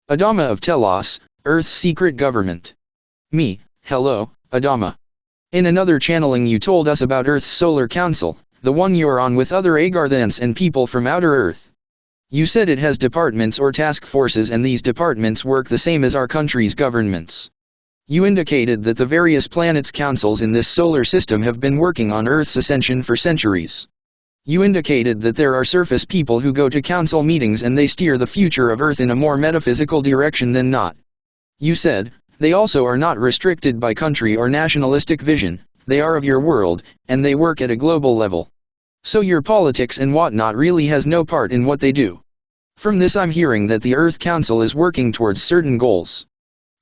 Adama of Telos, Earth's secret government. Me, hello, Adama. In another channeling you told us about Earth's solar council, the one you're on with other Agarthans and people from outer Earth. You said it has departments or task forces and these departments work the same as our country's governments. You indicated that the various planets' councils in this solar system have been working on Earth's ascension for centuries. You indicated that there are surface people who go to council meetings and they steer the future of Earth in a more metaphysical direction than not. You said, they also are not restricted by country or nationalistic vision, they are of your world, and they work at a global level. So your politics and whatnot really has no part in what they do. From this I'm hearing that the Earth Council is working towards certain goals.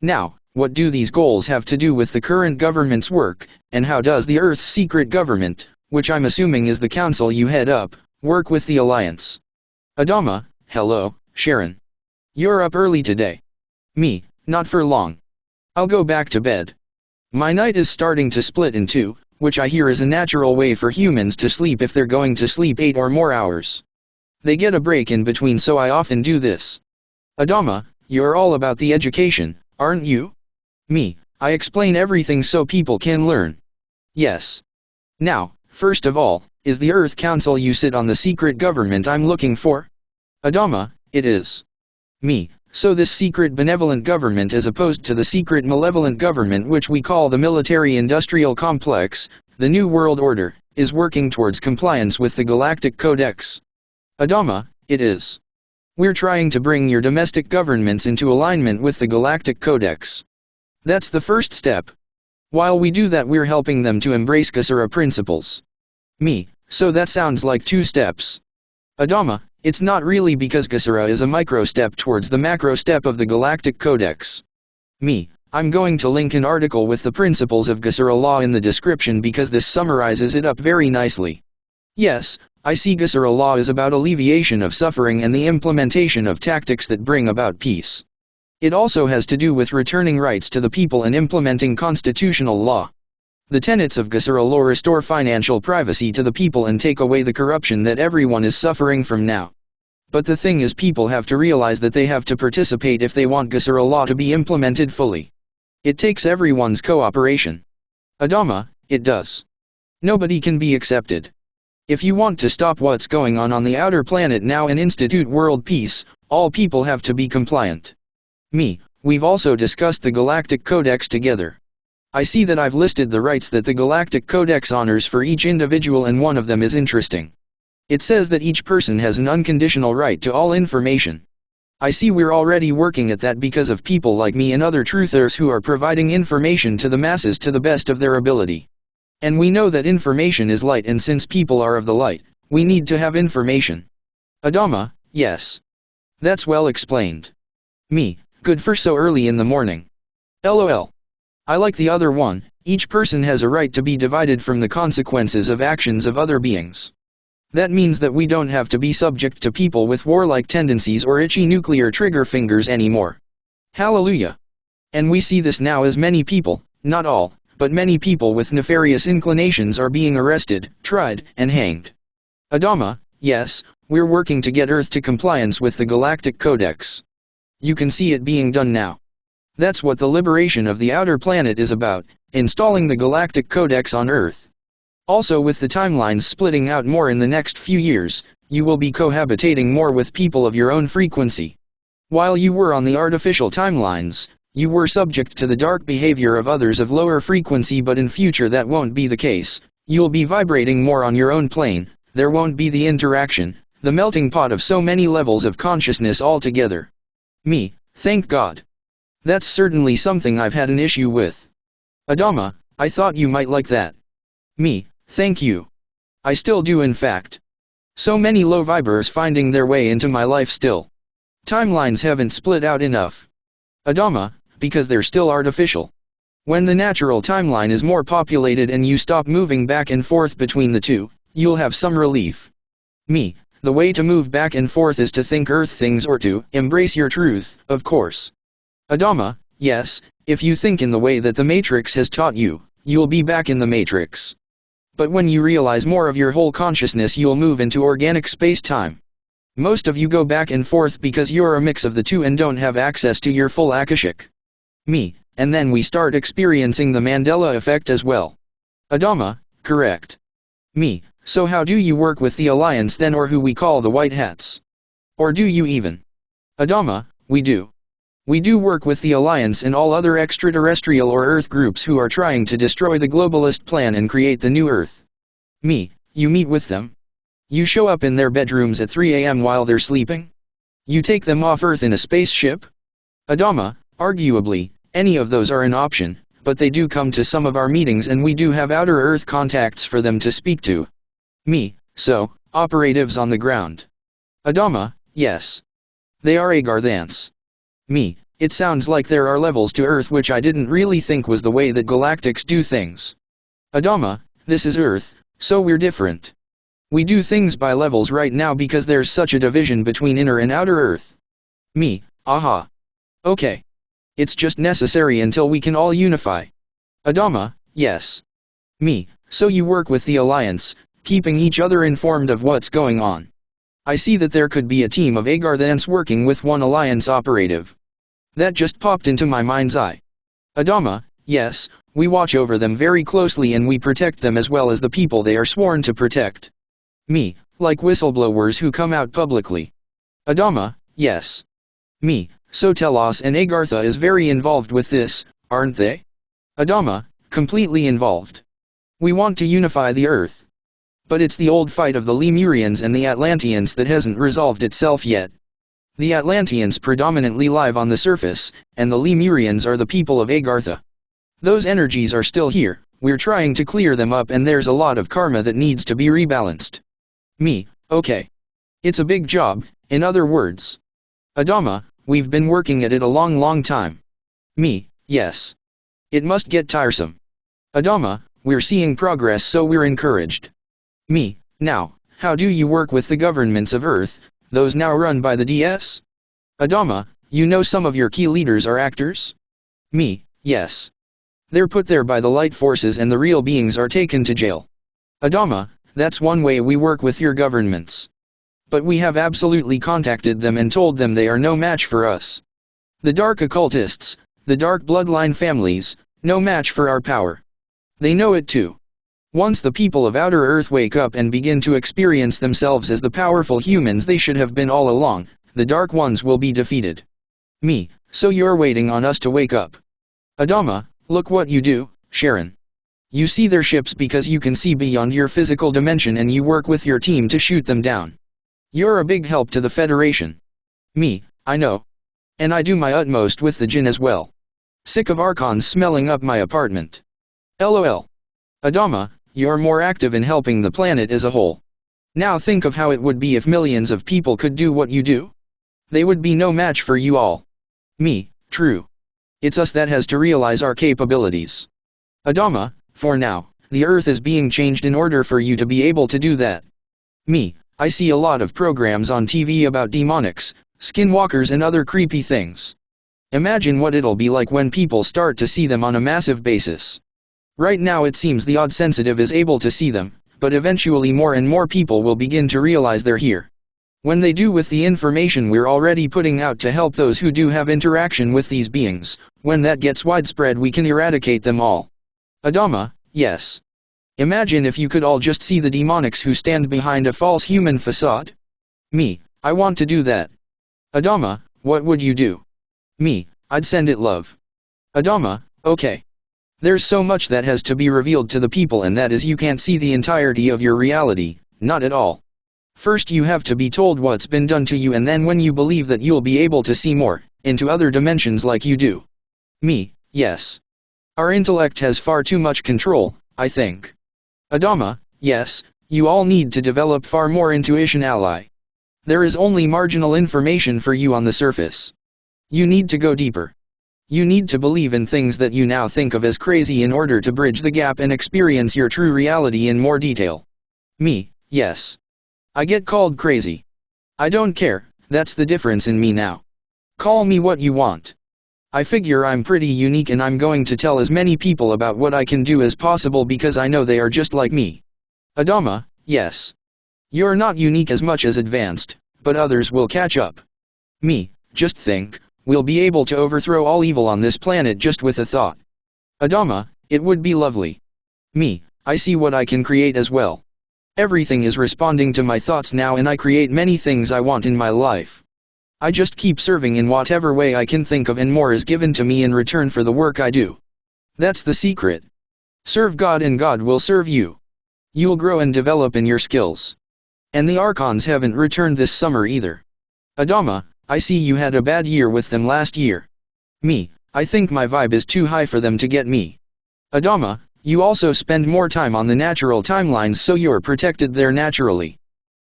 Now, what do these goals have to do with the current government's work, and how does the Earth's secret government, which I'm assuming is the council you head up, work with the Alliance? Adama, hello, Sharon. You're up early today. Me, not for long. I'll go back to bed. My night is starting to split in two, which I hear is a natural way for humans to sleep if they're going to sleep 8 or more hours. They get a break in between, so I often do this. Adama, you're all about the education, aren't you? Me, I explain everything so people can learn. Yes. Now, first of all, is the Earth Council you sit on the secret government I'm looking for? Adama, it is. Me, so this secret benevolent government as opposed to the secret malevolent government which we call the military-industrial complex, the New World Order, is working towards compliance with the Galactic Codex. Adama, it is. We're trying to bring your domestic governments into alignment with the Galactic Codex. That's the first step. While we do that we're helping them to embrace Gesara principles. Me, so that sounds like 2 steps. Adama, it's not really because Gesara is a micro step towards the macro step of the Galactic Codex. Me, I'm going to link an article with the principles of Gesara law in the description because this summarizes it up very nicely. Yes, I see Gesara law is about alleviation of suffering and the implementation of tactics that bring about peace. It also has to do with returning rights to the people and implementing constitutional law. The tenets of Gesara law restore financial privacy to the people and take away the corruption that everyone is suffering from now. But the thing is, people have to realize that they have to participate if they want Gesara law to be implemented fully. It takes everyone's cooperation. Adama, it does. Nobody can be accepted. If you want to stop what's going on the outer planet now and institute world peace, all people have to be compliant. Me, we've also discussed the Galactic Codex together. I see that I've listed the rights that the Galactic Codex honors for each individual, and one of them is interesting. It says that each person has an unconditional right to all information. I see we're already working at that because of people like me and other truthers who are providing information to the masses to the best of their ability. And we know that information is light, and since people are of the light, we need to have information. Adama, yes. That's well explained. Me, good for so early in the morning. LOL. I like the other one, each person has a right to be divided from the consequences of actions of other beings. That means that we don't have to be subject to people with warlike tendencies or itchy nuclear trigger fingers anymore. Hallelujah. And we see this now as many people, not all, but many people with nefarious inclinations are being arrested, tried, and hanged. Adama, yes, we're working to get Earth to compliance with the Galactic Codex. You can see it being done now. That's what the liberation of the outer planet is about, installing the Galactic Codex on Earth. Also, with the timelines splitting out more in the next few years, you will be cohabitating more with people of your own frequency. While you were on the artificial timelines, you were subject to the dark behavior of others of lower frequency, but in future that won't be the case. You'll be vibrating more on your own plane, there won't be the interaction, the melting pot of so many levels of consciousness altogether. Me, thank God. That's certainly something I've had an issue with. Adama, I thought you might like that. Me, thank you. I still do, in fact. So many low vibers finding their way into my life still. Timelines haven't split out enough. Adama, because they're still artificial. When the natural timeline is more populated and you stop moving back and forth between the two, you'll have some relief. Me, the way to move back and forth is to think Earth things or to embrace your truth, of course. Adama, yes, if you think in the way that the Matrix has taught you, you'll be back in the Matrix. But when you realize more of your whole consciousness, you'll move into organic space-time. Most of you go back and forth because you're a mix of the two and don't have access to your full Akashic. Me, and then we start experiencing the Mandela effect as well. Adama, correct. Me, so how do you work with the Alliance then, or who we call the White Hats? Or do you even? Adama, we do. We do work with the Alliance and all other extraterrestrial or Earth groups who are trying to destroy the globalist plan and create the new Earth. Me, you meet with them? You show up in their bedrooms at 3 a.m. while they're sleeping? You take them off Earth in a spaceship? Adama, arguably, any of those are an option, but they do come to some of our meetings and we do have outer Earth contacts for them to speak to. Me, so, operatives on the ground. Adama, yes. They are Agarthans. Me, it sounds like there are levels to Earth, which I didn't really think was the way that galactics do things. Adama, this is Earth, so we're different. We do things by levels right now because there's such a division between inner and outer Earth. Me, aha. Okay. It's just necessary until we can all unify. Adama, yes. Me, so you work with the Alliance, keeping each other informed of what's going on. I see that there could be a team of Agarthans working with one Alliance operative. That just popped into my mind's eye. Adama, yes, we watch over them very closely and we protect them as well as the people they are sworn to protect. Me, like whistleblowers who come out publicly. Adama, yes. Me, so Telos and Agartha is very involved with this, aren't they? Adama, completely involved. We want to unify the Earth. But it's the old fight of the Lemurians and the Atlanteans that hasn't resolved itself yet. The Atlanteans predominantly live on the surface, and the Lemurians are the people of Agartha. Those energies are still here, we're trying to clear them up and there's a lot of karma that needs to be rebalanced. Me, okay. It's a big job, in other words. Adama, we've been working at it a long time. Me, yes. It must get tiresome. Adama, we're seeing progress so we're encouraged. Me, now, how do you work with the governments of Earth, those now run by the DS? Adama, you know some of your key leaders are actors? Me, yes. They're put there by the light forces and the real beings are taken to jail. Adama, that's one way we work with your governments. But we have absolutely contacted them and told them they are no match for us. The dark occultists, the dark bloodline families, no match for our power. They know it too. Once the people of Outer Earth wake up and begin to experience themselves as the powerful humans they should have been all along, the Dark Ones will be defeated. Me, so you're waiting on us to wake up. Adama, look what you do, Sharon. You see their ships because you can see beyond your physical dimension and you work with your team to shoot them down. You're a big help to the Federation. Me, I know. And I do my utmost with the Jinn as well. Sick of Archons smelling up my apartment. LOL. Adama, you're more active in helping the planet as a whole. Now think of how it would be if millions of people could do what you do. They would be no match for you all. Me, true. It's us that has to realize our capabilities. Adama, for now, the Earth is being changed in order for you to be able to do that. Me, I see a lot of programs on TV about demonics, skinwalkers and other creepy things. Imagine what it'll be like when people start to see them on a massive basis. Right now it seems the odd sensitive is able to see them, but eventually more and more people will begin to realize they're here. When they do, with the information we're already putting out to help those who do have interaction with these beings, when that gets widespread we can eradicate them all. Adama, yes. Imagine if you could all just see the demonics who stand behind a false human facade. Me, I want to do that. Adama, what would you do? Me, I'd send it love. Adama, okay. There's so much that has to be revealed to the people, and that is you can't see the entirety of your reality, not at all. First you have to be told what's been done to you, and then when you believe that you'll be able to see more, into other dimensions like you do. Me, yes. Our intellect has far too much control, I think. Adama, yes, you all need to develop far more intuition, ally. There is only marginal information for you on the surface. You need to go deeper. You need to believe in things that you now think of as crazy in order to bridge the gap and experience your true reality in more detail. Me, yes. I get called crazy. I don't care, that's the difference in me now. Call me what you want. I figure I'm pretty unique and I'm going to tell as many people about what I can do as possible because I know they are just like me. Adama, yes. You're not unique as much as advanced, but others will catch up. Me, just think, we'll be able to overthrow all evil on this planet just with a thought. Adama, it would be lovely. Me, I see what I can create as well. Everything is responding to my thoughts now and I create many things I want in my life. I just keep serving in whatever way I can think of and more is given to me in return for the work I do. That's the secret. Serve God and God will serve you. You'll grow and develop in your skills. And the Archons haven't returned this summer either. Adama, I see you had a bad year with them last year. Me, I think my vibe is too high for them to get me. Adama, you also spend more time on the natural timelines so you're protected there naturally.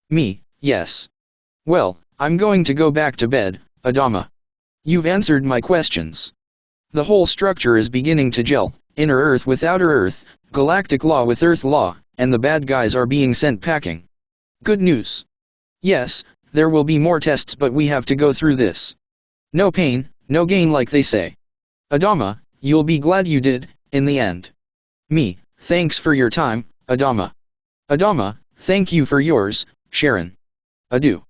Me, yes. Well, I'm going to go back to bed, Adama. You've answered my questions. The whole structure is beginning to gel, inner Earth with outer Earth, galactic law with Earth law, and the bad guys are being sent packing. Good news. Yes, there will be more tests but we have to go through this. No pain, no gain like they say. Adama, you'll be glad you did, in the end. Me, thanks for your time, Adama. Adama, thank you for yours, Sharon. Adieu.